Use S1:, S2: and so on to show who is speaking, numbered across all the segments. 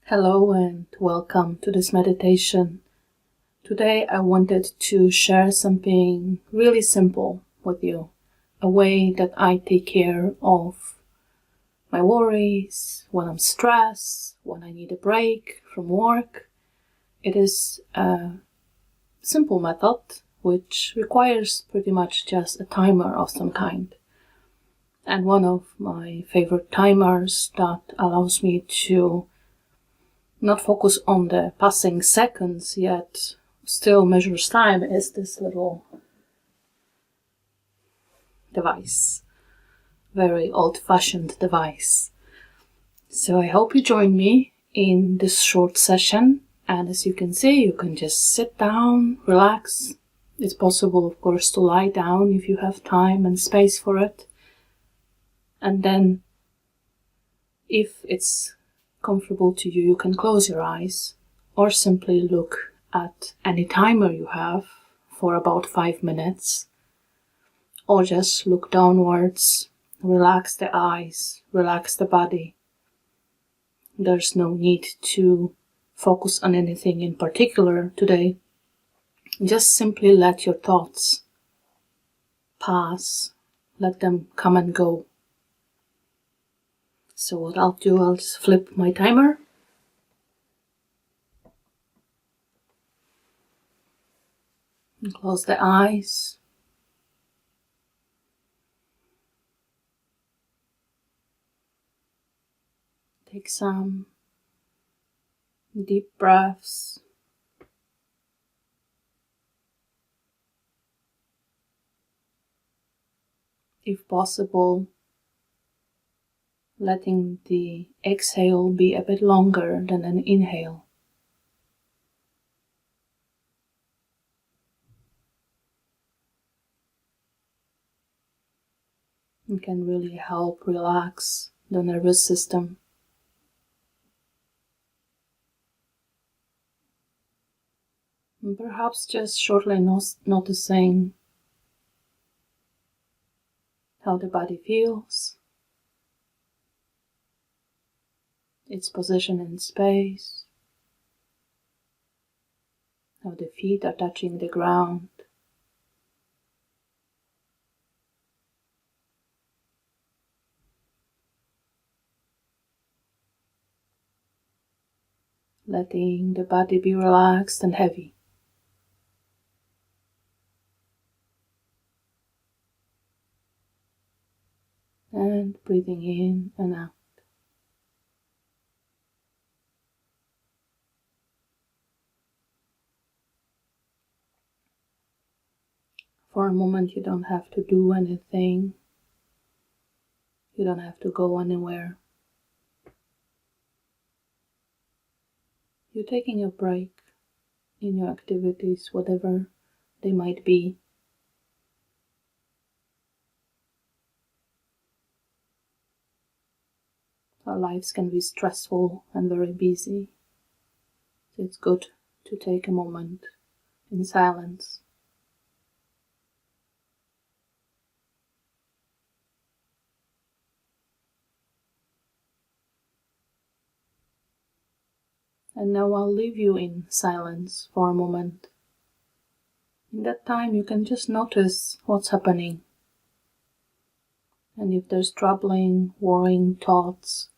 S1: Hello and welcome to this meditation. Today I wanted to share something really simple with you, a way that I take care of my worries, when I'm stressed, when I need a break from work. It is a simple method which requires pretty much just a timer of some kind. And one of my favorite timers that allows me to not focus on the passing seconds yet still measures time is this little device. Very old-fashioned device. So I hope you join me in this short session, and as you can see, you can just sit down, relax. It's possible, of course, to lie down if you have time and space for it. And then if it's comfortable to you, you can close your eyes or simply look at any timer you have for about 5 minutes, or just look downwards, relax the eyes, relax the body. There's no need to focus on anything in particular today. Just simply let your thoughts pass, let them come and go. So what I'll do, I'll just flip my timer. And close the eyes. Take some deep breaths. If possible, letting the exhale be a bit longer than an inhale. It can really help relax the nervous system. And perhaps just shortly noticing how the body feels, its position in space, how the feet are touching the ground. Letting the body be relaxed and heavy. And breathing in and out. For a moment, you don't have to do anything. You don't have to go anywhere. You're taking a break in your activities, whatever they might be. Our lives can be stressful and very busy. So it's good to take a moment in silence. And now I'll leave you in silence for a moment. In that time, you can just notice what's happening. And if there's troubling, worrying thoughts,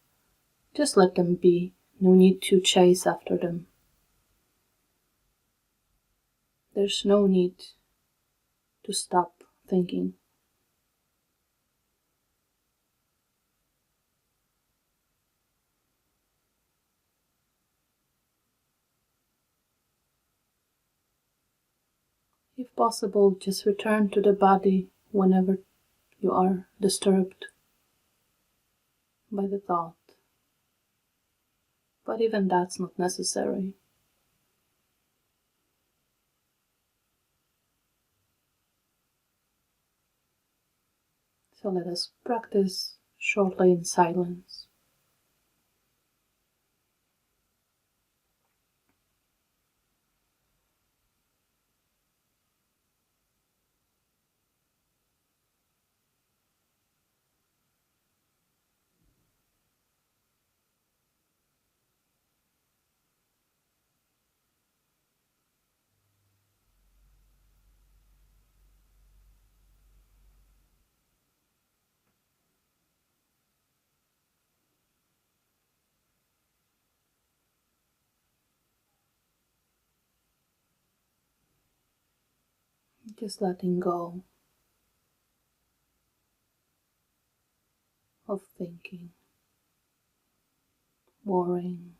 S1: just let them be. No need to chase after them. There's no need to stop thinking. If possible, just return to the body whenever you are disturbed by the thought. But even that's not necessary. So let us practice shortly in silence. Just letting go of thinking, worrying,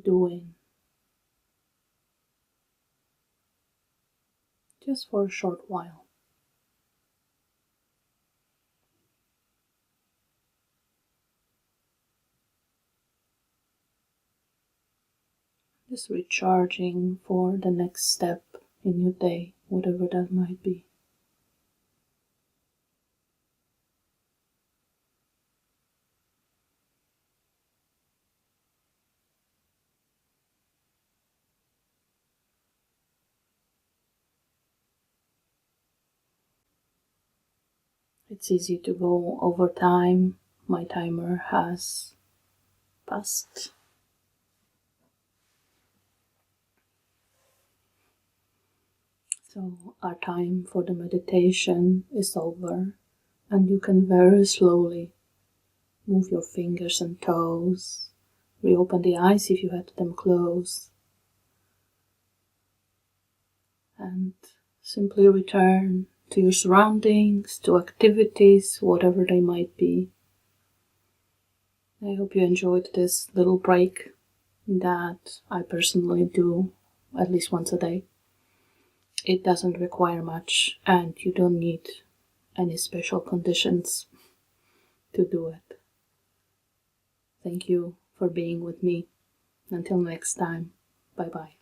S1: doing, just for a short while. Just recharging for the next step in your day, whatever that might be. It's easy to go over time. My timer has passed. So our time for the meditation is over, and you can very slowly move your fingers and toes, reopen the eyes if you had them closed, and simply return to your surroundings, to activities, whatever they might be. I hope you enjoyed this little break that I personally do at least once a day. It doesn't require much, and you don't need any special conditions to do it. Thank you for being with me. Until next time, bye bye.